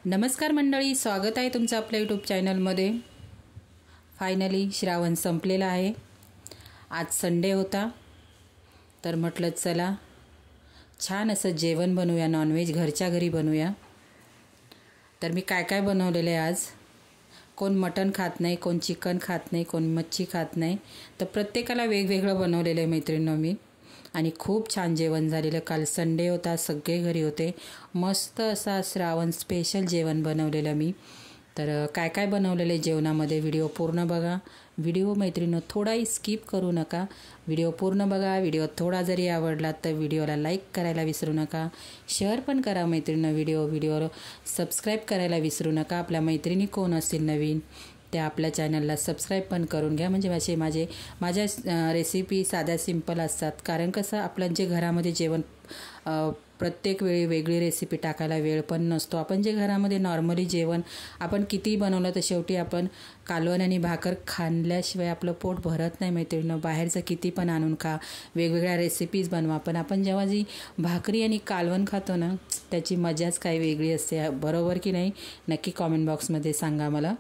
नमस्कार मंडळी, स्वागत आहे तुमचं आपल्या यूट्यूब चॅनलमध्ये। फायनली श्रावण संपलेला आहे। आज संडे होता, तर म्हटलं चला छान असं जेवण बनवूया, नॉनव्हेज घरच्या घरी बनवूया। तर मी काय काय बनवलेलं आहे आज। कोण मटण खात नाही, कोण चिकन खात नाही, कोण मच्छी खात नाही, तर प्रत्येकाला वेगवेगळं बनवलेलं आहे मैत्रिणींनो मी। आणि खूप छान जेवण झालेलं। काल संडे होता, सगळे घरी होते। मस्त असा श्रावण स्पेशल जेवण बनवलेलं मी। तर काय काय बनवलेले जेवणामध्ये व्हिडिओ पूर्ण बघा। व्हिडिओ मैत्रिणींनो थोडाही स्किप करू नका, व्हिडिओ पूर्ण बघा। व्हिडिओ थोडा जरी आवडला तर व्हिडिओला लाईक करायला विसरू नका, शेअर पण करा मैत्रिणींनो। व्हिडिओला सबस्क्राईब करायला विसरू नका। आपल्या मैत्रिणी कोण असतील नवीन ते आपल्या चॅनलला सबस्क्राईब पण करून घ्या, म्हणजे माझ्या रेसिपी साध्या सिंपल असतात। कारण कसं आपलं जे घरामध्ये जेवण प्रत्येक वेळी वेगळी रेसिपी टाकायला वेळ पण नसतो। आपण जे घरामध्ये नॉर्मली जेवण आपण किती बनवलं तर शेवटी आपण कालवण आणि भाकर खाल्ल्याशिवाय आपलं पोट भरत नाही मैत्रिणींनो। बाहेरचं किती पण आणून खा, वेगवेगळ्या रेसिपीज बनवा, पण आपण जेव्हा जी भाकरी आणि कालवण खातो ना, त्याची मजाच काही वेगळी असते। बरोबर की नाही? नक्की कॉमेंट बॉक्समध्ये सांगा मला।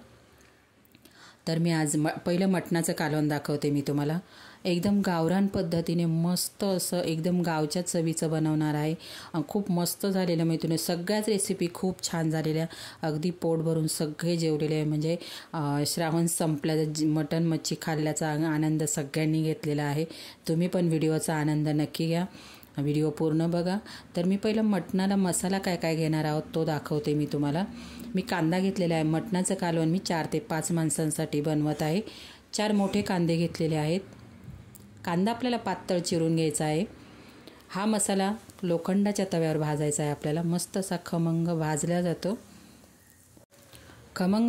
तर मी आज पहिलं मटणाचं कालवण दाखवते मी तुम्हाला। एकदम गावरान पद्धतीने मस्त असं एकदम गावच्या चवीचं बनवणार आहे। खूप मस्त झालेलं मैत्रिणी। सगळ्याच रेसिपी खूप छान झालेल्या, अगदी पोट भरून सगळे जेवलेले आहे। म्हणजे श्रावण संपल्याचा मटण मच्छी खाल्ल्याचा आनंद सगळ्यांनी घेतलेला आहे। तुम्ही पण व्हिडिओचा आनंद नक्की घ्या, व्हिडिओ पूर्ण बघा। तर मी पहिलं मटणाला मसाला काय काय घेणार आहोत तो दाखवते मी तुम्हाला। मी कांदा घेतलेला आहे। मटणाचं कालवण मी 4 ते 5 माणसांसाठी बनवत आहे। 4 मोठे कांदे घेतलेले आहेत। कांदा आपल्याला पातळ चिरून घ्यायचा आहे। हा मसाला लोखंडाच्या तव्यावर भाजायचा आहे आपल्याला। मस्त असा खमंग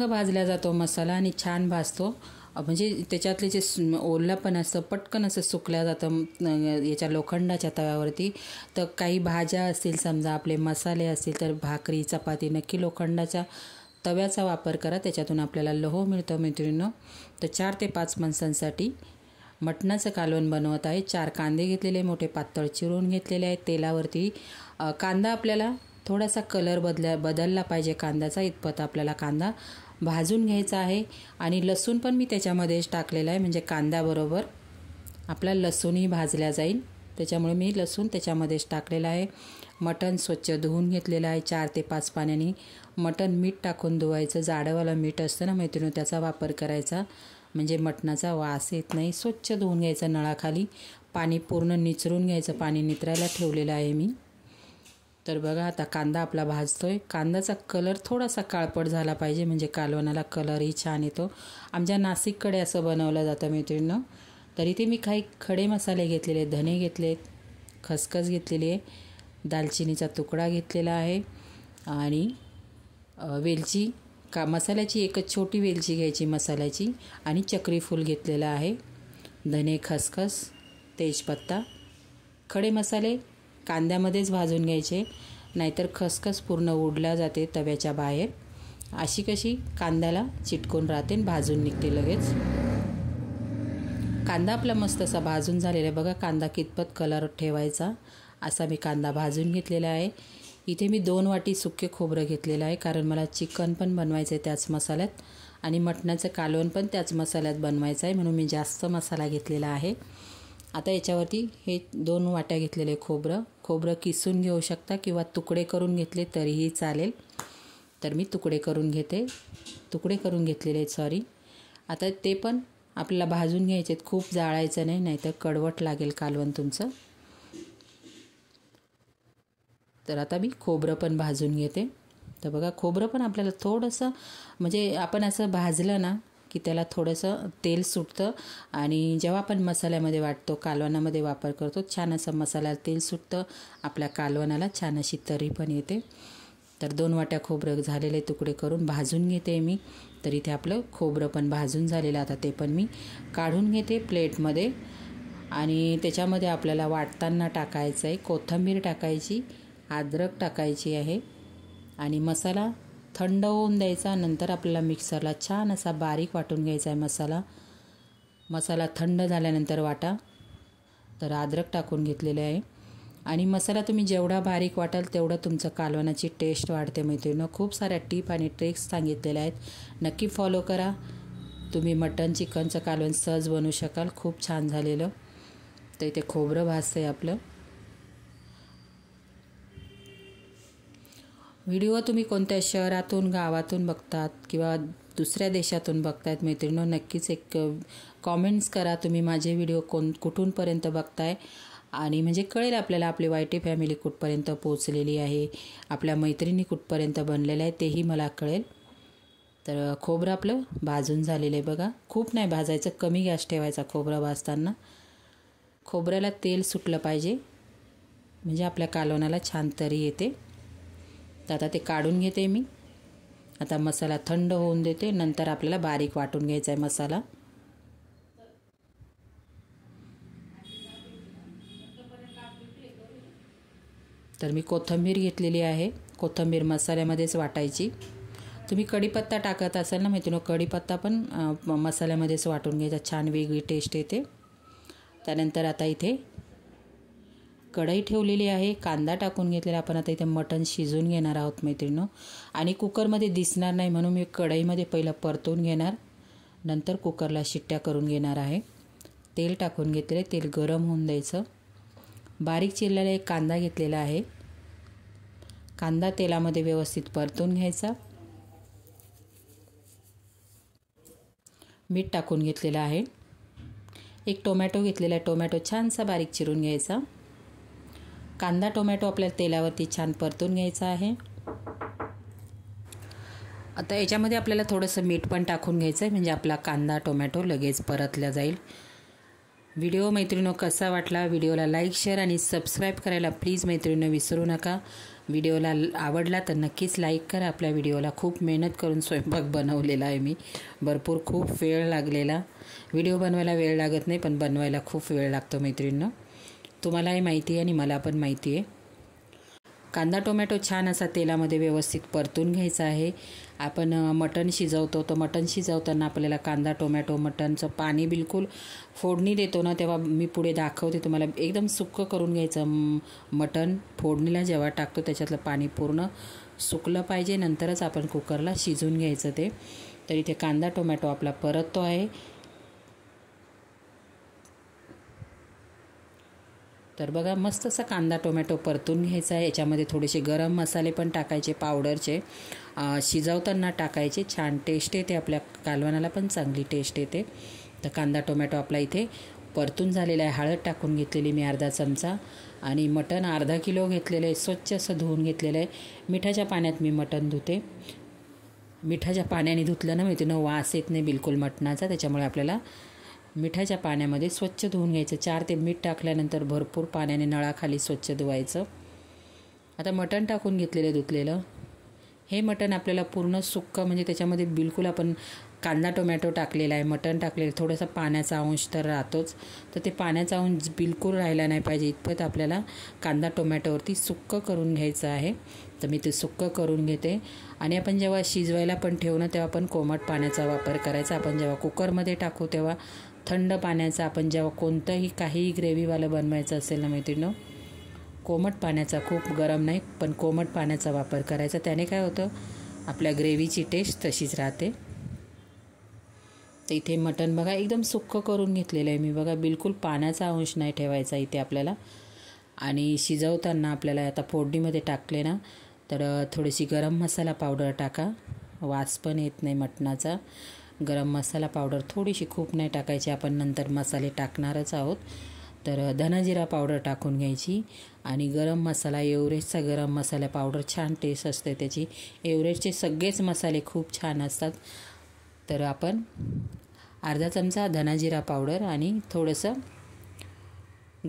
भाजला जातो मसाला, आणि छान भाजतो। म्हणजे त्याच्यातले जे ओलं पण असतं पटकन असं सुकल्या जातं याच्या लोखंडाच्या तव्यावरती। तर काही भाज्या असतील, समजा आपले मसाले असतील, तर भाकरी चपाती नक्की लोखंडाच्या तव्याचा वापर करा, त्याच्यातून आपल्याला लोह मिळतं मैत्रिणींनो। तर 4 ते 5 माणसांसाठी मटणाचं कालवण बनवत आहे। 4 कांदे घेतलेले मोठे पातळ चिरून घेतलेले आहेत। तेलावरती कांदा आपल्याला थोडासा कलर बदलला पाहिजे कांद्याचा, इतपत आपल्याला कांदा भाजून घ्यायचा आहे। आणि लसूण पण मी त्याच्यामध्येच टाकलेला आहे, म्हणजे कांद्याबरोबर आपला लसूणही भाजल्या जाईल, त्याच्यामुळे मी लसूण त्याच्यामध्येच टाकलेला आहे। मटण स्वच्छ धुवून घेतलेलं आहे 4 ते 5 पाण्याने। मटण मीठ टाकून धुवायचं, जाडंवालं मीठ असतं ना मैत्रिणी, त्याचा वापर करायचा, म्हणजे मटणाचा वास येत नाही। स्वच्छ धुवून घ्यायचं नळाखाली, पाणी पूर्ण निचरून घ्यायचं, पाणी निचरायला ठेवलेलं आहे मी। तर बघा आता कांदा आपला भाजतोय। कांद्याचा कलर थोडासा काळपट झाला पाहिजे, म्हणजे कालवणाला कलरही छान येतो। आमच्या नाशिककडे असं बनवलं जातं मैत्रिणींनो। तर इथे मी काही खडे मसाले घेतलेले, धने घेतलेत, खसखस घेतलेली आहे, दालचिनीचा तुकडा घेतलेला आहे, आणि वेलची मसाल्याची एकच छोटी वेलची घ्यायची मसाल्याची, आणि चक्री फूल घेतलेला आहे, धने खसखस तेजपत्ता। खडे मसाले कांद्यामध्येच भाजून घ्यायचे, नाहीतर खसखस पूर्ण उडल्या जाते तव्याच्या बाहेर, अशी कशी कांद्याला चिटकून राहते, भाजून निघते लगेच। कांदा आपला मस्त असा भाजून झालेला आहे बघा। कांदा कितपत कलर ठेवायचा असा मी कांदा भाजून घेतलेला आहे। इथे मी 2 वाटी सुके खोबरं घेतलेलं आहे, कारण मला चिकन पण बनवायचं आहे त्याच मसाल्यात, आणि मटणाचं कालवण पण त्याच मसाल्यात बनवायचं आहे, म्हणून मी जास्त मसाला घेतलेला आहे। आता याच्यावरती हे 2 वाट्या घेतलेले खोबरं किसून घेऊ शकता, किंवा तुकडे करून घेतले तरीही चालेल। तर मी तुकडे करून घेतलेले आहेत, सॉरी। आता ते पण आपल्याला भाजून घ्यायचे आहेत, खूप जाळायचं नाही, नाहीतर कडवट लागेल कालवण तुमचं। तर आता मी खोबरं पण भाजून घेते। तर बघा खोबरं पण आपल्याला थोडंसं, म्हणजे आपण असं भाजलं ना की त्याला थोडंसं तेल सुटतं, आणि जेव्हा आपण मसाल्यामध्ये वाटतो, कालवणामध्ये वापर करतो, छान असं मसाल्याला तेल सुटतं, आपल्या कालवणाला छान अशी तरी पण येते। तर 2 वाट्या खोबरं झालेले तुकडे करून भाजून घेते मी। तर इथे आपलं खोबरं पण भाजून झालेलं, आता ते पण मी काढून घेते प्लेटमध्ये। आणि त्याच्यामध्ये आपल्याला वाटताना टाकायचं आहे, कोथिंबीर टाकायची, अद्रक टाकायची आहे, आणि मसाला थंड होऊन द्यायचा। नंतर आपल्याला मिक्सरला छान असा बारीक वाटून घ्यायचा आहे मसाला थंड झाल्यानंतर वाटा। तर अद्रक टाकून घेतलेले आहे, आणि मसाला तुम्ही जेवढा बारीक वाटाल तेवढं तुमचं कालवणाची टेस्ट वाढते मैत्रिणींनो. खूप साऱ्या टिप आणि ट्रिक्स सांगितलेल्या आहेत, नक्की फॉलो करा. तुम्ही मटण चिकनचं कालवण सहज बनवू शकाल, खूप छान झालेलं. तर इथे खोबरं भाजतं आहे आपलं. व्हिडिओ तुम्ही कोणत्या शहरातून गावातून बघतात किंवा दुसऱ्या देशातून बघतायत मैत्रिणींनो, नक्कीच एक कॉमेंट्स करा तुम्ही माझे व्हिडिओ कुठूनपर्यंत बघताय. आणि म्हणजे कळेल आपल्याला आपली YT फॅमिली कुठपर्यंत पोचलेली आहे, आपल्या मैत्रिणी कुठपर्यंत बनलेल्या आहे तेही मला कळेल. तर खोबरं आपलं भाजून झालेलं आहे बघा. खूप नाही भाजायचं, कमी गॅस ठेवायचा खोबरं भाजताना. खोबऱ्याला तेल सुटलं पाहिजे म्हणजे आपल्या कालवणाला छान तरी येते. तर आता ते काढून घेते मी. आता मसाला थंड होऊन देते, नंतर आपल्याला बारीक वाटून घ्यायचा आहे मसाला. तर मी कोथिंबीर घेतलेली आहे, कोथिंबीर मसाल्यामध्येच वाटायची. तुम्ही कढीपत्ता टाकत असाल ना मैत्रिणींनो, कढीपत्ता पण मसाल्यामध्येच वाटून घ्यायचा, छान वेगळी टेस्ट येते. त्यानंतर आता इथे कढई ठेवलेली आहे, कांदा टाकून घेतलेला. आपण आता इथे मटण शिजवून घेणार आहोत मैत्रिणींनो. आणि कुकरमध्ये दिसणार नाही म्हणून मी कढईमध्ये पहिलं परतून घेणार, नंतर कुकरला शिट्ट्या करून घेणार आहे. तेल टाकून घेतलेले, तेल गरम होऊन द्यायचं. बारीक चिरलेला एक कांदा घेतलेला आहे, कांदा तेलामध्ये व्यवस्थित परतून घ्यायचा. मीठ टाकून घेतलेलं आहे. एक टोमॅटो घेतलेला आहे, टोमॅटो छानसा बारीक चिरून घ्यायचा. कांदा टोमॅटो आपल्याला तेलावरती छान परतून घ्यायचा आहे. आता याच्यामध्ये आपल्याला थोडंसं मीठ पण टाकून घ्यायचं आहे म्हणजे आपला कांदा टोमॅटो लगेच परतला जाईल. व्हिडिओ मैत्रिणींनो कसा वाटला, व्हिडिओला लाईक शेअर आणि सबस्क्राईब करायला प्लीज मैत्रिणींनो विसरू नका. व्हिडिओला आवडला तर नक्कीच लाईक करा. आपल्या व्हिडिओला खूप मेहनत करून स्वयंपाक बनवलेला आहे मी, भरपूर खूप वेळ लागलेला. व्हिडिओ बनवायला वेळ लागत नाही पण बनवायला खूप वेळ लागतो मैत्रिणींनो, तुम्हालाही माहिती आहे आणि मला पण माहिती आहे. कांदा टोमॅटो छान असा तेलामध्ये व्यवस्थित परतून घ्यायचा आहे. आपण मटण शिजवतो, तर मटण शिजवताना आपल्याला कांदा टोमॅटो मटणचं पाणी बिलकुल फोडणी देतो ना तेव्हा मी पुढे दाखवते तुम्हाला, एकदम सुक्कं करून घ्यायचं मटण. फोडणीला जेव्हा टाकतो त्याच्यातलं पाणी पूर्ण सुकलं पाहिजे, नंतरच आपण कुकरला शिजवून घ्यायचं ते. तर इथे कांदा टोमॅटो आपला परततो आहे. तर बघा मस्त असा कांदा टोमॅटो परतून घ्यायचा आहे. याच्यामध्ये थोडेसे गरम मसाले पण टाकायचे पावडरचे, शिजवताना टाकायचे, छान टेस्ट येते, आपल्या कालवणाला पण चांगली टेस्ट येते. तर कांदा टोमॅटो आपला इथे परतून झालेला आहे. हळद टाकून घेतलेली मी अर्धा चमचा. आणि मटण अर्धा किलो घेतलेलं आहे, स्वच्छ असं धुवून घेतलेलं आहे. मिठाच्या पाण्यात मी मटण धुते, मिठाच्या पाण्याने धुतलं ना माहिती ना वास येत नाही बिलकुल मटणाचा, त्याच्यामुळे आपल्याला मिठाच्या पाण्यामध्ये स्वच्छ धुवून घ्यायचं. 4 ते मीठ टाकल्यानंतर भरपूर पाण्याने नळाखाली स्वच्छ धुवायचं. आता मटण टाकून घेतलेलं धुतलेलं. हे मटण आपल्याला पूर्ण सुक्कं म्हणजे त्याच्यामध्ये बिलकुल आपण कांदा टोमॅटो टाकलेला आहे, मटण टाकलेलं, थोडासा पाण्याचा अंश तर राहतोच, तर ते पाण्याचा अंश बिलकुल राहिला नाही पाहिजे इतपत आपल्याला कांदा टोमॅटोवरती सुक्कं करून घ्यायचं आहे. तर मी ते सुक्कं करून घेते. आणि आपण जेव्हा शिजवायला पण ठेवू ना तेव्हा आपण कोमट पाण्याचा वापर करायचा. आपण जेव्हा कुकरमध्ये टाकू तेव्हा थंड पाण्याचा, आपण जेव्हा कोणतंही काहीही ग्रेव्हीवालं बनवायचं असेल ना मैत्रिणींनो, कोमट पाण्याचा, खूप गरम नाही पण कोमट पाण्याचा वापर करायचा. त्याने काय होतं आपल्या ग्रेव्हीची टेस्ट तशीच राहते. तर इथे मटण बघा एकदम सुक्कं करून घेतलेलं आहे मी बघा, बिलकुल पाण्याचा अंश नाही ठेवायचा इथे आपल्याला. आणि शिजवताना आपल्याला आता फोडणीमध्ये टाकले ना तर थोडीशी गरम मसाला पावडर टाका, वास पण येत नाही मटणाचा. गरम मसाला पावडर थोडीशी, खूप नाही टाकायची, आपण नंतर मसाले टाकणारच आहोत. तर धनाजिरा पावडर टाकून घ्यायची. आणि गरम मसाला एव्हरेस्टचा गरम मसाला पावडर छान टेस्ट असते त्याची. एव्हरेस्टचे सगळेच मसाले खूप छान असतात. तर आपण अर्धा चमचा धनाजिरा पावडर आणि थोडंसं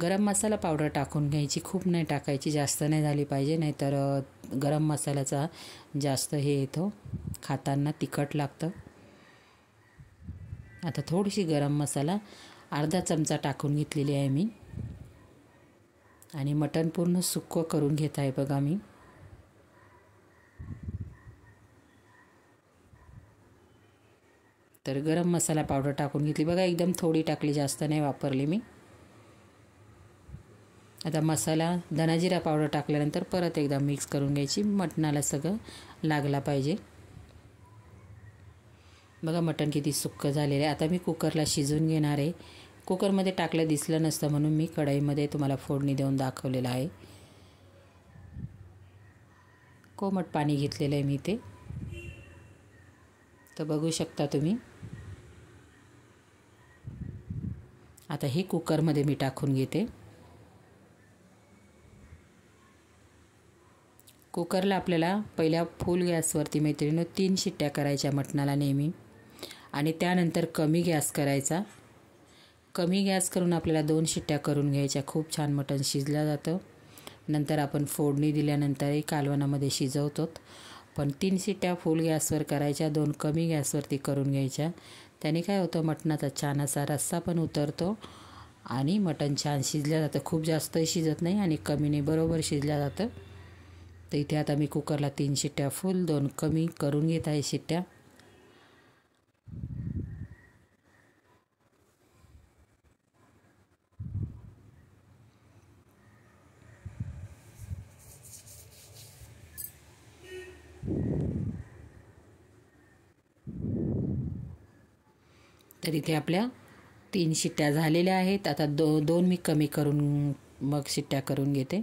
गरम मसाला पावडर टाकून घ्यायची, खूप नाही टाकायची, जास्त नाही झाली पाहिजे, नाहीतर गरम मसाल्याचा जास्त हे येतो, खाताना तिखट लागतं. आता थोडीशी गरम मसाला अर्धा चमचा टाकून घेतलेली आहे मी. आणि मटण पूर्ण सुक्कं करून घेत आहे बघा मी. तर गरम मसाला पावडर टाकून घेतली बघा, एकदम थोडी टाकली, जास्त नाही वापरली मी. आता मसाला धनाजिरा पावडर टाकल्यानंतर परत एकदा मिक्स करून घ्यायची, मटणाला सगळं लागला पाहिजे. बघा मटण किती सुक्कं झालेलं आहे. आता मी कुकरला शिजवून घेणार आहे. कुकरमध्ये टाकलं दिसलं नसतं म्हणून मी कढईमध्ये तुम्हाला फोडणी देऊन दाखवलेलं आहे. कोमट पाणी घेतलेलं आहे मी ते, तर बघू शकता तुम्ही. आता हे कुकरमध्ये मी टाकून घेते. कुकरला आपल्याला पहिल्या फुल गॅसवरती मैत्रिणींनो 3 शिट्ट्या करायच्या मटणाला नेहमी, आणि त्यानंतर कमी गॅस करायचा. कमी गॅस करून आपल्याला 2 शिट्ट्या करून घ्यायच्या. खूप छान मटण शिजलं जातं. नंतर आपण फोडणी दिल्यानंतरही कालवणामध्ये शिजवतो, पण 3 शिट्ट्या फुल गॅसवर करायच्या, 2 कमी गॅसवरती करून घ्यायच्या. त्याने काय होतं, मटणाचा छान असा रस्सा पण उतरतो आणि मटण छान शिजलं जातं. खूप जास्तही शिजत नाही आणि कमीने बरोबर शिजलं जातं. तर इथे आता मी कुकरला 3 शिट्ट्या फुल, 2 कमी करून घेत आहे शिट्ट्या. तर इथे आपल्या 3 शिट्ट्या झालेल्या आहेत. आता 2 मी कमी करून मग शिट्ट्या करून घेते.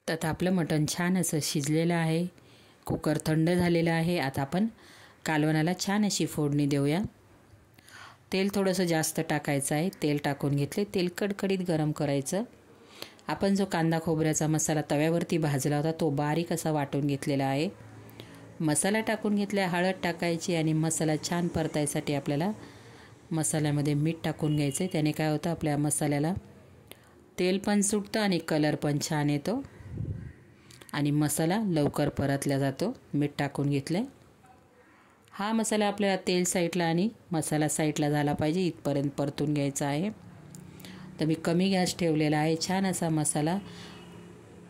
तर आता आपलं मटण छान असं शिजलेलं आहे. कुकर थंड झालेलं आहे. आता आपण कालवणाला छान अशी फोडणी देऊया. तेल थोडंसं जास्त टाकायचं आहे. तेल टाकून घेतले. तेल कडकडीत गरम करायचं. आपण जो कांदा खोबऱ्याचा मसाला तव्यावरती भाजला होता तो बारीक असा वाटून घेतलेला आहे. मसाला टाकून घेतला, हळद टाकायची आणि मसाला छान परतायसाठी आपल्याला मसाल्यामध्ये मीठ टाकून घ्यायचं आहे. त्याने काय होतं, आपल्या मसाल्याला तेल पण सुटतं आणि कलर पण छान येतो आणि मसाला लवकर परतला जातो. मीठ टाकून घेतलं. हा मसाला आपल्याला तेल साईडला आणि मसाला साईडला झाला पाहिजे इथपर्यंत परतून घ्यायचा आहे. तर मी कमी गॅस ठेवलेला आहे. छान असा मसाला,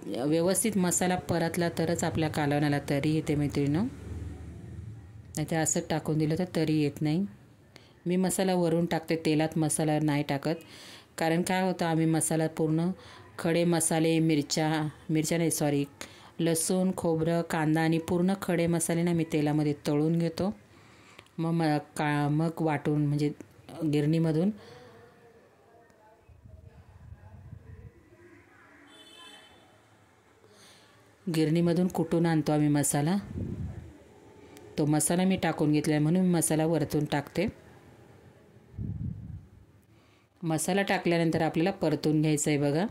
व्यवस्थित मसाला परतला तरच आपल्या कालवणाला तरी येते मैत्रिणींनो, नाही तर असं टाकून दिलं तर तरी येत नाही. मी मसाला वरून टाकते, तेलात मसाला नाही टाकत. कारण काय होतं, आम्ही मसाला पूर्ण खडे मसाले, लसूण, खोबरं, कांदा आणि पूर्ण खडे मसाले ना मी तेलामध्ये तळून घेतो. मग वाटून म्हणजे गिरणीमधून कुटून आणतो आम्ही मसाला. तो मसाला मी टाकून घेतला म्हणून मसाला वरतून टाकते. मसाला टाकल्यानंतर आपल्याला परतून घ्यायचं आहे बघा.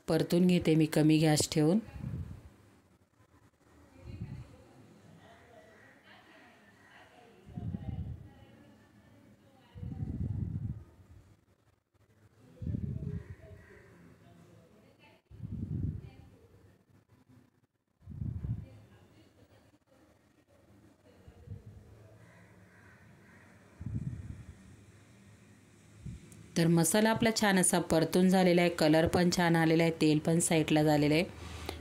परतून घेते मी कमी गॅस ठेवून. तर मसाला आपला छान असा परतून झालेला आहे. कलर पण छान आलेला आहे. तेल पण साईडला झालेलं आहे.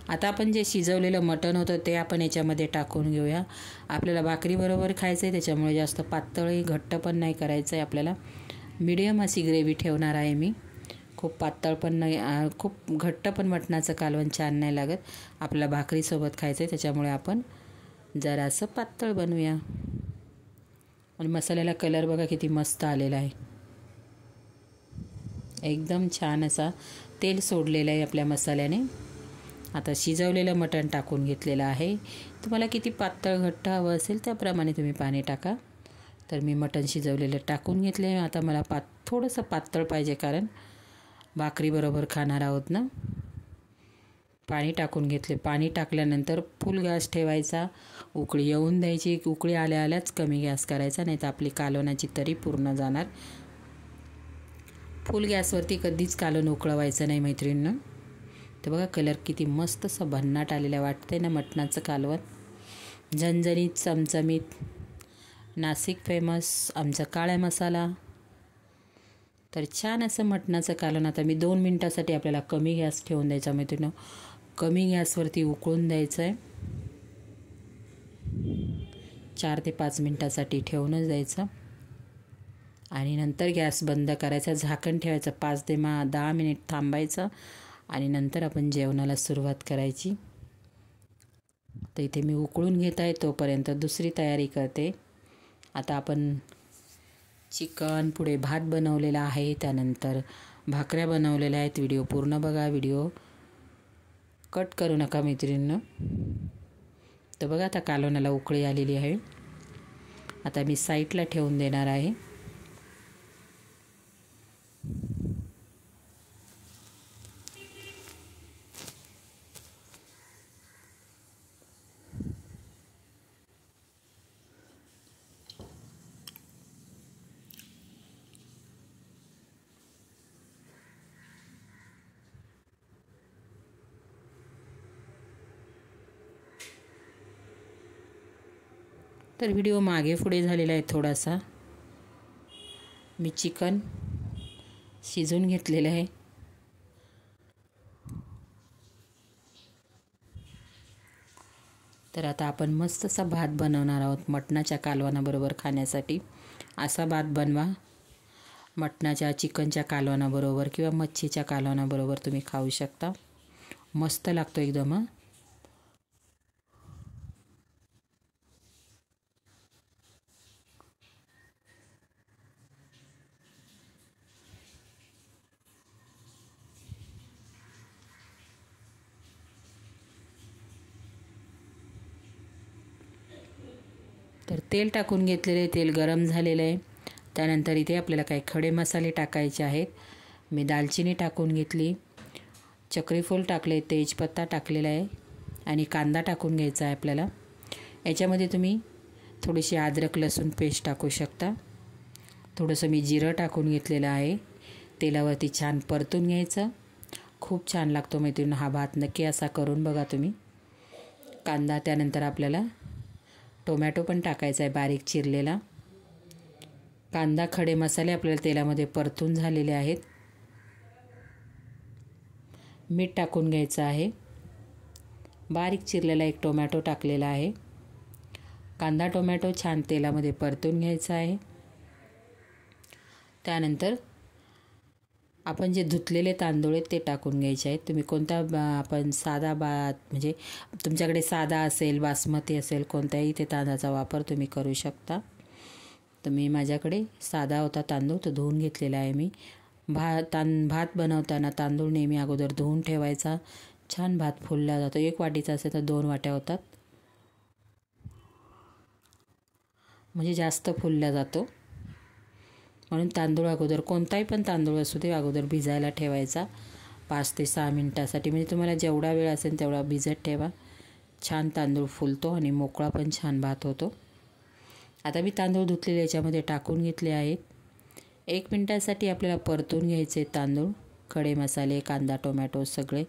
आता आपण जे शिजवलेलं मटण होतं ते आपण याच्यामध्ये टाकून घेऊया. आपल्याला भाकरीबरोबर खायचं आहे, त्याच्यामुळे जास्त पातळही घट्ट पण नाही करायचं आहे. आपल्याला मीडियम अशी ग्रेव्ही ठेवणार आहे मी. खूप पातळ पण नाही, खूप घट्ट पण मटणाचं कालवण छान नाही लागत. आपल्याला भाकरीसोबत खायचं आहे, त्याच्यामुळे आपण जरासं पातळ बनवूया. आणि मसाल्याला कलर बघा किती मस्त आलेला आहे. एकदम छान असा तेल सोडलेलं आहे आपल्या मसाल्याने. आता शिजवलेलं मटण टाकून घेतलेलं आहे. तुम्हाला किती पातळ घट्ट हवं असेल त्याप्रमाणे तुम्ही पाणी टाका. तर मी मटण शिजवलेलं टाकून घेतले. आता मला थोडंसं पातळ पाहिजे, कारण भाकरीबरोबर खाणार आहोत ना. पाणी टाकून घेतले. पाणी टाकल्यानंतर फुल गॅस ठेवायचा, उकळी येऊन द्यायची. उकळी आल्याच कमी गॅस करायचा, नाही तर आपली कालवणाची तरी पूर्ण जाणार. फुल गॅसवरती कधीच कालवण उकळवायचं नाही मैत्रिणींनो. तर बघा कलर किती मस्त असं भन्नाट आलेला वाटतंय ना मटणाचं कालवण. झणझणीत चमचमीत, नाशिक फेमस आमचा काळा मसाला. तर छान असं मटणाचं कालवण. आता मी 2 मिनटासाठी आपल्याला कमी गॅस ठेवून द्यायचा मैत्रिणींनो. कमी गॅसवरती उकळून द्यायचं आहे. 4 ते 5 मिनटासाठी ठेवूनच द्यायचं आणि नंतर गॅस बंद करायचा, झाकण ठेवायचं, 5 ते 10 मिनिट थांबायचं आणि नंतर आपण जेवणाला सुरुवात करायची. तर इथे मी उकळून घेत आहे, तोपर्यंत दुसरी तयारी करते. आता आपण चिकन, पुढे भात बनवलेला आहे, त्यानंतर भाकऱ्या बनवलेल्या आहेत. व्हिडिओ पूर्ण बघा, व्हिडिओ कट करू नका मैत्रिणींनो. तर बघा आता कालवणाला उकळी आलेली आहे. आता मी साईडला ठेवून देणार आहे. तर व्हिडिओ मागे पुढे झालेला आहे थोडासा. मी चिकन शिजवून घेतलेलं आहे. तर आता आपण मस्त असा भात बनवणार आहोत मटणाच्या कालवणाबरोबर खाण्यासाठी. असा भात बनवा मटणाच्या, चिकनच्या कालवणाबरोबर किंवा मच्छीच्या कालवणाबरोबर तुम्ही खाऊ शकता. मस्त लागतो एकदम. तर तेल टाकून घेतलेले, तेल गरम झालेलं आहे. त्यानंतर इथे आपल्याला काही खडे मसाले टाकायचे आहेत. मी दालचिनी टाकून घेतली, चक्रीफूल टाकले, तेजपत्ता टाकलेला आहे आणि कांदा टाकून घ्यायचा आहे आपल्याला. याच्यामध्ये तुम्ही थोडीशी अद्रक लसूण पेस्ट टाकू शकता. थोडंसं मी जिरं टाकून घेतलेलं आहे. तेलावरती छान परतून घ्यायचं. खूप छान लागतो मैत्रिणी हा भात. नक्की असा करून बघा तुम्ही. कांदा, त्यानंतर आपल्याला टोमॅटो पण टाकायचा आहे बारीक चिरलेला. कांदा, खडे मसाले आपल्याला तेलामध्ये परतून झालेले आहेत. मीठ टाकून घ्यायचं आहे. बारीक चिरलेला एक टोमॅटो टाकलेला आहे. कांदा टोमॅटो छान तेलामध्ये परतून घ्यायचा आहे. त्यानंतर आपण जे धुतलेले तांदूळ आहेत ते टाकून घ्यायचे आहेत. तुम्ही कोणता आपण साधा भात म्हणजे तुमच्याकडे साधा असेल, बासमती असेल, कोणत्याही ते तांदळाचा वापर तुम्ही करू शकता. तर मी माझ्याकडे साधा होता तांदूळ, तो धुवून घेतलेला आहे मी. भात बनवताना तांदूळ नेहमी अगोदर धुवून ठेवायचा. छान भात फुलला जातो. 1 वाटीचा असेल तर 2 वाट्या होतात, म्हणजे जास्त फुलला जातो. म्हणून तांदूळ अगोदर, कोणताही पण तांदूळ असू दे, अगोदर भिजायला ठेवायचा 5 ते 6 मिनटासाठी. म्हणजे तुम्हाला जेवढा वेळ असेल तेवढा भिजत ठेवा. छान तांदूळ फुलतो आणि मोकळा पण छान भात होतो. आता मी तांदूळ धुतलेले याच्यामध्ये टाकून घेतले आहेत. 1 मिनटासाठी आपल्याला परतून घ्यायचे तांदूळ, खडे मसाले, कांदा टोमॅटो सगळे.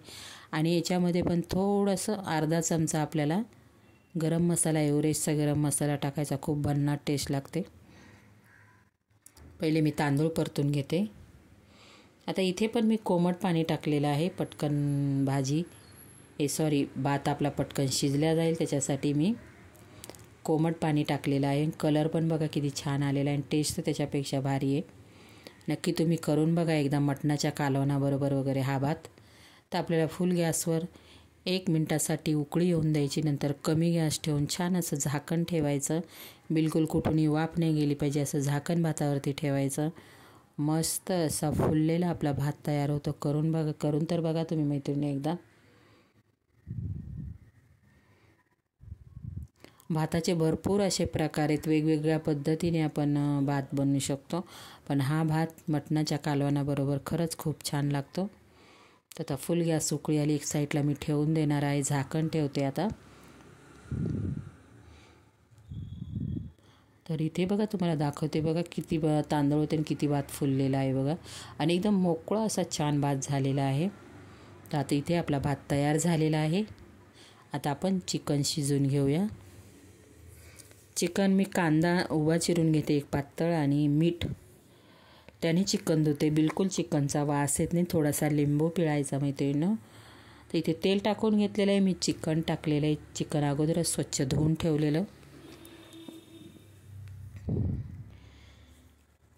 आणि याच्यामध्ये पण थोडंसं अर्धा चमचा आपल्याला गरम मसाला, एव्हरेस्टचा गरम मसाला टाकायचा. खूप भन्नाट टेस्ट लागते. पहिले मी तांदूळ परतून घेते. आता इथे पण मी कोमट पाणी टाकलेलं आहे. पटकन भात आपला पटकन शिजल्या जाईल त्याच्यासाठी मी कोमट पाणी टाकलेलं आहे. कलर पण बघा किती छान आलेला आहे आणि टेस्ट त्याच्यापेक्षा भारी आहे. नक्की तुम्ही करून बघा एकदा मटणाच्या कालवणाबरोबर वगैरे हा भात. तर आपल्याला फुल गॅसवर 1 मिनटासाठी उकळी येऊन द्यायची. नंतर कमी गॅस ठेवून छान असं झाकण ठेवायचं. बिलकुल कुठूनही वाफ नाही गेली पाहिजे असं झाकण भातावरती ठेवायचं. मस्त असा फुललेला आपला भात तयार होतो. करून तर बघा तुम्ही मैत्रिणी एकदा. भाताचे भरपूर असे प्रकार आहेत, वेगवेगळ्या पद्धतीने आपण भात बनवू शकतो. पण हा भात मटणाच्या कालवणाबरोबर खरंच खूप छान लागतो. तर आता फुल गॅस उकळी आली, एक साईडला मी ठेवून देणार आहे. झाकण ठेवते आता. तर इथे बघा तुम्हाला दाखवते बघा किती तांदूळ होते आणि किती भात फुललेला आहे बघा. आणि एकदम मोकळा असा छान भात झालेला आहे. तर आता इथे आपला भात तयार झालेला आहे. आता आपण चिकन शिजवून घेऊया. चिकन मी कांदा उभा चिरून घेते एक पातळ आणि मीठ, त्याने चिकन धुते. बिलकुल चिकनचा वास येत नाही. थोडासा लिंबू पिळायचा मैत्रिणीनं. तर इथे तेल टाकून घेतलेलं आहे. मी चिकन टाकलेलं आहे. चिकन अगोदरच स्वच्छ धुवून ठेवलेलं.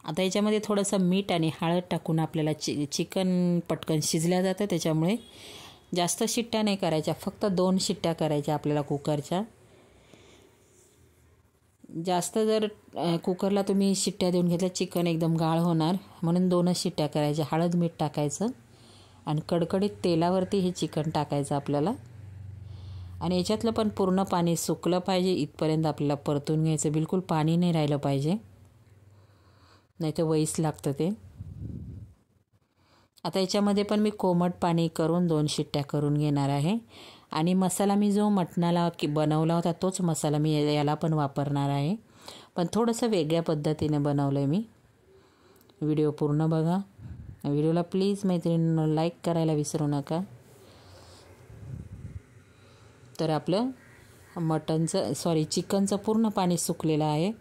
आता याच्यामध्ये थोडंसं मीठ आणि हळद टाकून आपल्याला चिकन पटकन शिजल्या जातं. त्याच्यामुळे जास्त शिट्ट्या नाही करायच्या, फक्त 2 शिट्ट्या करायच्या आपल्याला कुकरच्या. जास्त जर कुकरला तुम्ही शिट्ट्या देऊन घेतल्या चिकन एकदम गाळ होणार, म्हणून 2च शिट्ट्या करायच्या. हळद मीठ टाकायचं आणि कडकडीत तेलावरती हे चिकन टाकायचं आपल्याला. आणि याच्यातलं पण पूर्ण पाणी सुकलं पाहिजे इथपर्यंत आपल्याला परतून घ्यायचं. बिलकुल पाणी नाही राहिलं पाहिजे, नाही तर वैस लागतं ते. आता याच्यामध्ये पण मी कोमट पाणी करून 2 शिट्ट्या करून घेणार आहे. आणि मसाला मी जो मटणाला बनवला होता तोच मसाला मी याला पण वापरणार आहे, पण थोडंसं वेगळ्या पद्धतीने बनवलं आहे मी. व्हिडिओ पूर्ण बघा. व्हिडिओला प्लीज मैत्रिणींनो लाईक करायला विसरू नका. तर आपलं चिकनचं पूर्ण पाणी सुकलेलं आहे.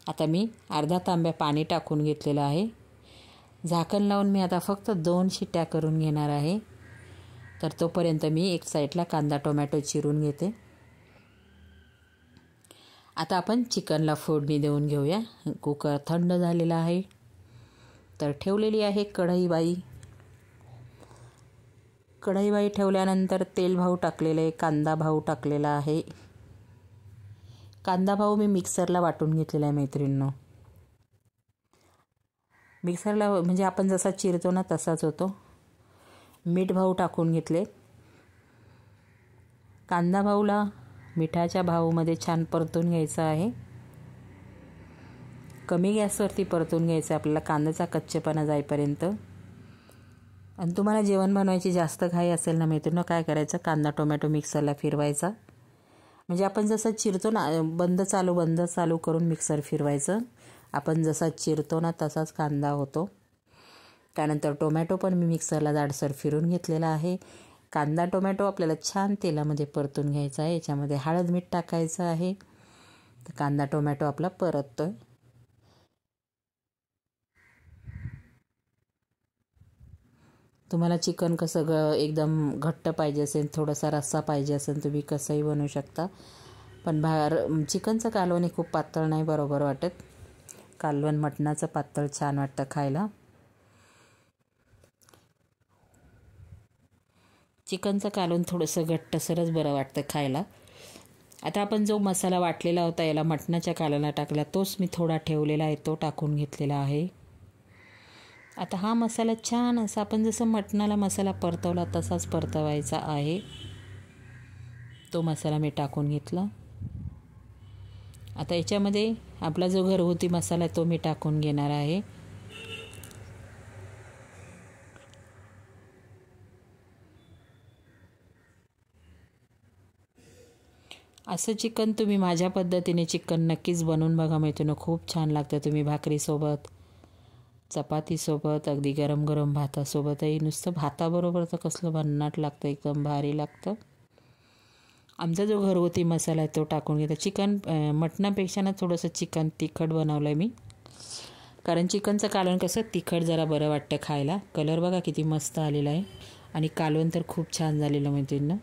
आता मी अर्धा तांब्या पाणी टाकून घेतलेलं आहे. झाकण लावून मी आता फक्त 2 शिट्ट्या करून घेणार आहे. तर तोपर्यंत मी एक साईडला कांदा टोमॅटो चिरून घेते. आता आपण चिकनला फोडणी देऊन घेऊया. कुकर थंड झालेला आहे. तर ठेवलेली आहे कढईबाई. कढईबाई ठेवल्यानंतर तेल भाऊ टाकलेलं आहे, कांदा भाऊ टाकलेला आहे. कांदा भाऊ मी मिक्सरला वाटून घेतलेला आहे मैत्रिणींनो. मिक्सरला म्हणजे आपण जसा चिरतो ना तसाच होतो. मीठ भाऊ टाकून घेतले. कांदा भाऊला मिठाच्या भाऊमध्ये छान परतून घ्यायचं आहे. कमी गॅसवरती परतून घ्यायचं आपल्याला, कांद्याचा कच्चेपणा जाईपर्यंत. आणि तुम्हाला जेवण बनवायची जास्त घाई असेल ना मैत्रिणींनो, काय करायचं, कांदा टोमॅटो मिक्सरला फिरवायचा. म्हणजे आपण जसं चिरतो ना, बंद चालू करून मिक्सर फिरवायचं. आपण जसा चिरतो ना तसाच कांदा होतो. त्यानंतर टोमॅटो पण मी मिक्सरला जाडसर फिरून घेतलेला आहे. कांदा टोमॅटो आपल्याला छान तेलामध्ये परतून घ्यायचा आहे. याच्यामध्ये हळद मीठ टाकायचं आहे. तर कांदा टोमॅटो आपला परततोय. तुम्हाला चिकन कसं एकदम घट्ट पाहिजे असेल, थोडासा रस्सा पाहिजे असेल, तुम्ही कसंही बनवू शकता. पण चिकनचं कालवण हे खूप पातळ नाही बरोबर वाटत. कालवण मटणाचं पातळ छान वाटतं खायला. चिकनचं कालवण थोडंसं घट्टसरच बरं वाटतं खायला. आता आपण जो मसाला वाटलेला होता याला मटणाच्या कालवणाला टाकला, तोच मी थोडा ठेवलेला आहे, तो टाकून घेतलेला आहे. आता हा मसाला छान असा आपण जसं मटणाला मसाला परतवला तसाच परतवायचा आहे. तो मसाला मी टाकून घेतला. आता याच्यामध्ये आपला जो घरगुती मसाला आहे तो मी टाकून घेणार आहे. असं चिकन तुम्ही माझ्या पद्धतीने चिकन नक्कीच बनवून बघा मैत्रिणी, खूप छान लागतं. तुम्ही भाकरीसोबत, चपातीसोबत, अगदी गरम गरम भातासोबतही, नुसतं भाताबरोबर तर कसलं भन्नाट लागतं, एकदम भारी लागतं. आमचा जो घरगुती मसाला आहे तो टाकून घेतो. चिकन मटणापेक्षा ना थोडंसं चिकन तिखट बनवलं आहे मी, कारण चिकनचं कालवण कसं तिखट जरा बरं वाटतं खायला. कलर बघा किती मस्त आलेला आहे आणि कालवण तर खूप छान झालेलं मैत्रिणींनो.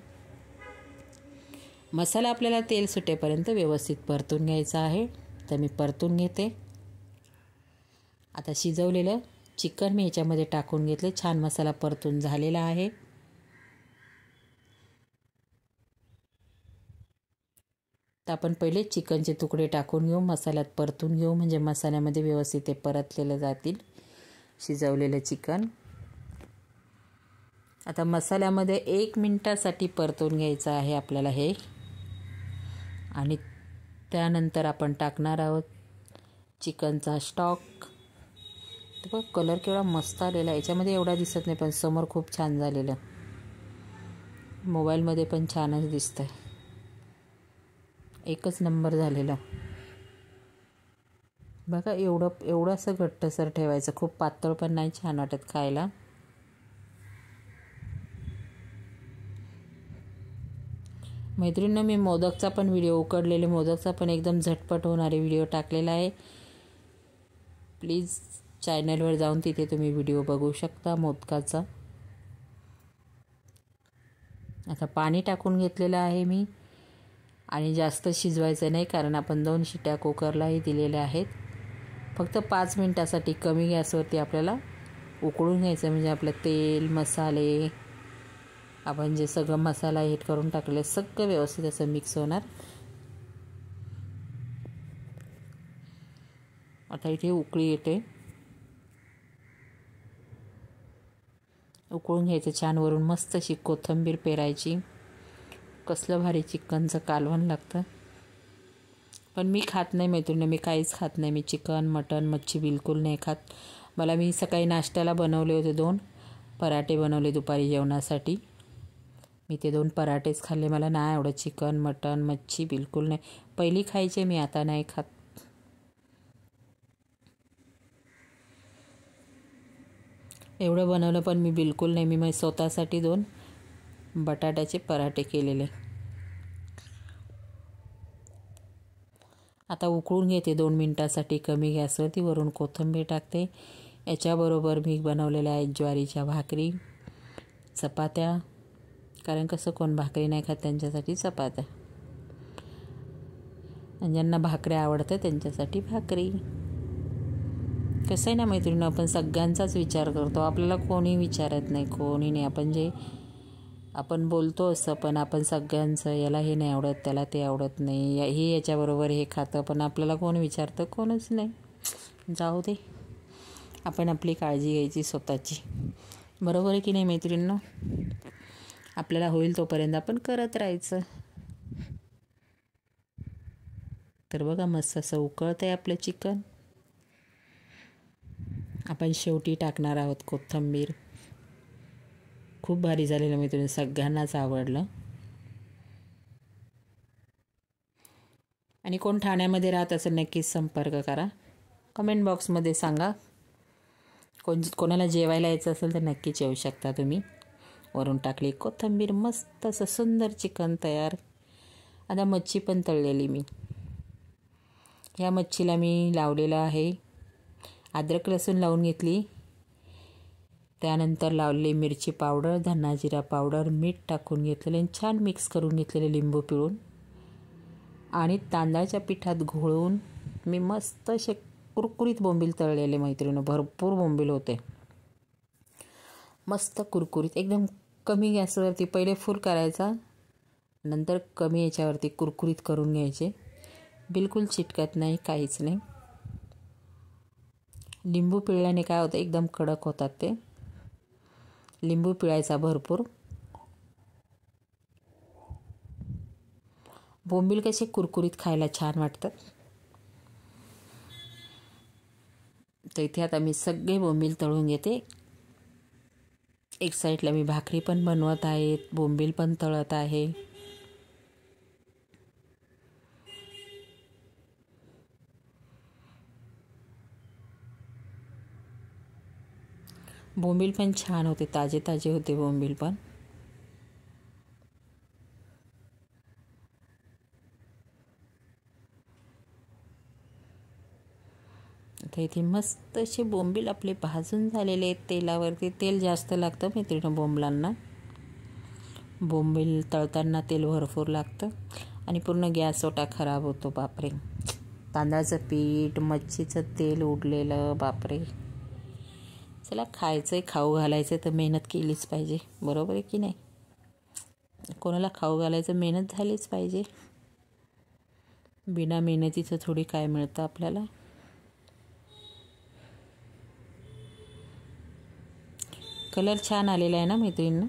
मसाला आपल्याला तेल सुटेपर्यंत व्यवस्थित परतून घ्यायचा आहे. तर मी परतून घेते. आता शिजवलेलं चिकन मी ह्याच्यामध्ये टाकून घेतले. छान मसाला परतून झालेला आहे. तर आपण पहिले चिकनचे तुकडे टाकून घेऊ, मसाल्यात परतून घेऊ, म्हणजे मसाल्यामध्ये व्यवस्थित ते परतलेले जातील शिजवलेलं चिकन. आता मसाल्यामध्ये 1 मिनिटासाठी परतून घ्यायचं आहे आपल्याला हे. आणि त्यानंतर आपण टाकणार आहोत चिकनचा स्टॉक. तर बघ कलर केवढा मस्त आलेला आहे. याच्यामध्ये एवढा दिसत नाही पण समोर खूप छान झालेलं, मोबाईलमध्ये पण छानच दिसतंय. एकच नंबर झालेला. बघा एवढं असं घट्टसर ठेवायचं, खूप पातळ पण नाही, छान वाटत खायला. मैत्रिणींनो, मी मोदकचा पण व्हिडिओ, उकडलेले मोदकचा पण एकदम झटपट होणारे व्हिडिओ टाकलेला आहे. प्लीज चॅनलवर जाऊन तिथे तुम्ही व्हिडिओ बघू शकता मोदकाचा. आता पाणी टाकून घेतलेलं आहे मी, आणि जास्त शिजवायचं नाही कारण आपण 2 शिट्या कुकरलाही दिलेल्या आहेत. फक्त 5 मिनिटासाठी कमी गॅसवरती आपल्याला उकळून घ्यायचं, म्हणजे आपलं तेल, मसाले, आपण जे सगळं मसाला ॲड करून टाकले सगळं व्यवस्थित असं मिक्स होणार. आता इथे उकळी येते, उकळून घ्यायचं छान. वरून मस्त अशी कोथिंबीर पेरायची. कसलं भारी चिकनचं कालवण लागतं. पण मी खात नाही मैत्रिणी, मी काहीच खात नाही. मी चिकन, मटन, मच्छी बिलकुल नाही खात. मी सकाळी नाश्त्याला बनवले होते 2 पराठे बनवले दुपारी जेवणासाठी. मी ते 2 पराठेच खाल्ले. मला नाही आवडत चिकन, मटन, मच्छी बिलकुल नाही. पहिली खायचे मी, आता नाही खात. एवढं बनवलं पण मी बिलकुल नाही. मी स्वतःसाठी 2 बटाट्याचे पराठे केलेले. आता उकळून घेते 2 मिनिटासाठी कमी गॅसवरती. वरून कोथिंबीर टाकते. याच्याबरोबर मी बनवलेल्या आहेत ज्वारीच्या भाकरी, चपात्या, कारण कसं कोण भाकरी नाही खात त्यांच्यासाठी चपात्या, आणि ज्यांना भाकऱ्या आवडतं त्यांच्यासाठी भाकरी. कसं आहे ना मैत्रिणी, आपण सगळ्यांचाच विचार करतो. आपल्याला कोणी विचारत नाही, कोणी नाही. आपण बोलतो असं, पण आपण सगळ्यांचं, याला हे नाही आवडत, त्याला ते आवडत नाही, हे याच्याबरोबर हे खातं, पण आपल्याला कोण विचारतं? कोणच नाही. जाऊ दे, आपण आपली काळजी घ्यायची स्वतःची. बरोबर आहे की नाही मैत्रिणींनो? आपल्याला होईल तोपर्यंत आपण करत राहायचं. तर बघा मस्त असं उकळतं आहे आपलं चिकन. आपण शेवटी टाकणार आहोत कोथिंबीर. खूप भारी झालेलं मैत्रिणी, सगळ्यांनाच आवडलं. आणि कोण ठाण्यामध्ये राहत असेल नक्कीच संपर्क करा, कमेंट बॉक्समध्ये सांगा. कोणाला जेवायला यायचं असेल तर नक्कीच येऊ शकता तुम्ही. वरून टाकली कोथिंबीर, मस्त असं सुंदर चिकन तयार. आता मच्छी पण तळलेली मी. ह्या मच्छीला मी लावलेलं आहे, अद्रक लसूण लावून घेतली. त्यानंतर लावलेली मिरची पावडर, धना जिरा पावडर, मीठ टाकून घेतलेले आणि छान मिक्स करून घेतलेले लिंबू पिळून. आणि तांदळाच्या पिठात घोळून मी मस्त असे कुरकुरीत बोंबील तळलेले मैत्रिणी. भरपूर बोंबील होते, मस्त कुरकुरीत एकदम. कमी गॅसवरती पहिले फुल करायचा, नंतर कमी याच्यावरती कुरकुरीत करून घ्यायचे. बिलकुल चिटकत नाही, काहीच नाही. लिंबू पिळल्याने काय होतं, एकदम कडक होतात ते. लिंबू पिळायचा भरपूर. बोंबील कसे कुरकुरीत खायला छान वाटतात. तर इथे आता मी सगळे बोंबील तळून घेते. एक साईडला मी भाकरी पण बनवत आहे, बोंबील पण तळत आहे. बोंबील पण छान होते, ताजे ताजे होते बोंबील पण. आता इथे मस्त असे बोंबील आपले भाजून झालेले आहेत तेलावरती. तेल जास्त लागतं मैत्रिणी बोंबलांना. बोंबील तळताना तेल भरपूर लागतं आणि पूर्ण गॅस ओटा खराब होतो. बापरे, तांदळाचं पीठ, मच्छीचं तेल उडलेलं, बापरे. चला, खायचं आहे, खाऊ घालायचं तर मेहनत केलीच पाहिजे. बरोबर आहे की नाही? कोणाला खाऊ घालायचं, मेहनत झालीच पाहिजे. बिना मेहनतीचं थोडी काय मिळतं आपल्याला. कलर छान आलेला आहे ना मैत्रिणींना.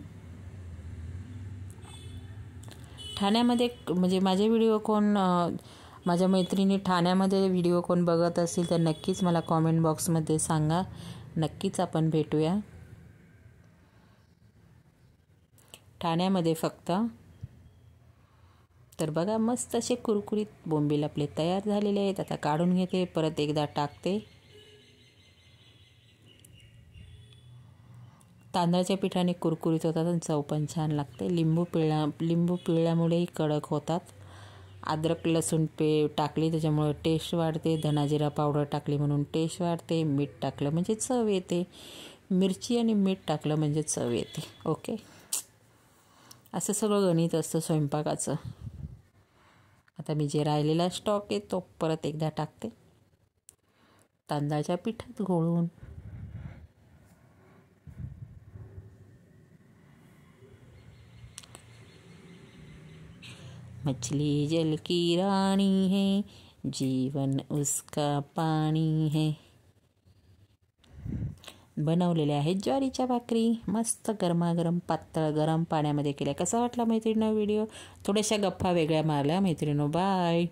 ठाण्यामध्ये म्हणजे माझे व्हिडिओ कोण, माझ्या मैत्रिणी ठाण्यामध्ये व्हिडिओ कोण बघत असतील तर नक्कीच मला कॉमेंट बॉक्समध्ये सांगा. नक्कीच आपण भेटूया. ठाण्यामध्ये फक्त तर बघा मस्त असे कुरकुरीत बोंबील आपले तयार झालेले आहेत. आता काढून घेते, परत एकदा टाकते. तांदळाच्या पिठाने कुरकुरीत होतात आणि चव पण छान लागते. लिंबू पिळल्यामुळेही कडक होतात. अद्रक लसूण टाकली त्याच्यामुळे टेस्ट वाढते. धनाजिरा पावडर टाकली म्हणून टेस्ट वाढते. मीठ टाकलं म्हणजे चव येते. मिरची आणि मीठ टाकलं म्हणजे चव येते. ओके, असं सगळं गणित असतं स्वयंपाकाचं. आता मी जे राहिलेला स्टॉक आहे तो परत एकदा टाकते तांदळाच्या पिठात घोळून. मछली जल की रानी है, जीवन उसका पाणी है. बनवलेल्या आहेत ज्वारीच्या भाकरी. मस्त गरमागरम पातळ गरम पाण्यामध्ये केल्या. कसा वाटला मैत्रिणींनो व्हिडिओ? थोड्याशा गप्पा वेगळ्या मारल्या मैत्रिणींनो. बाय.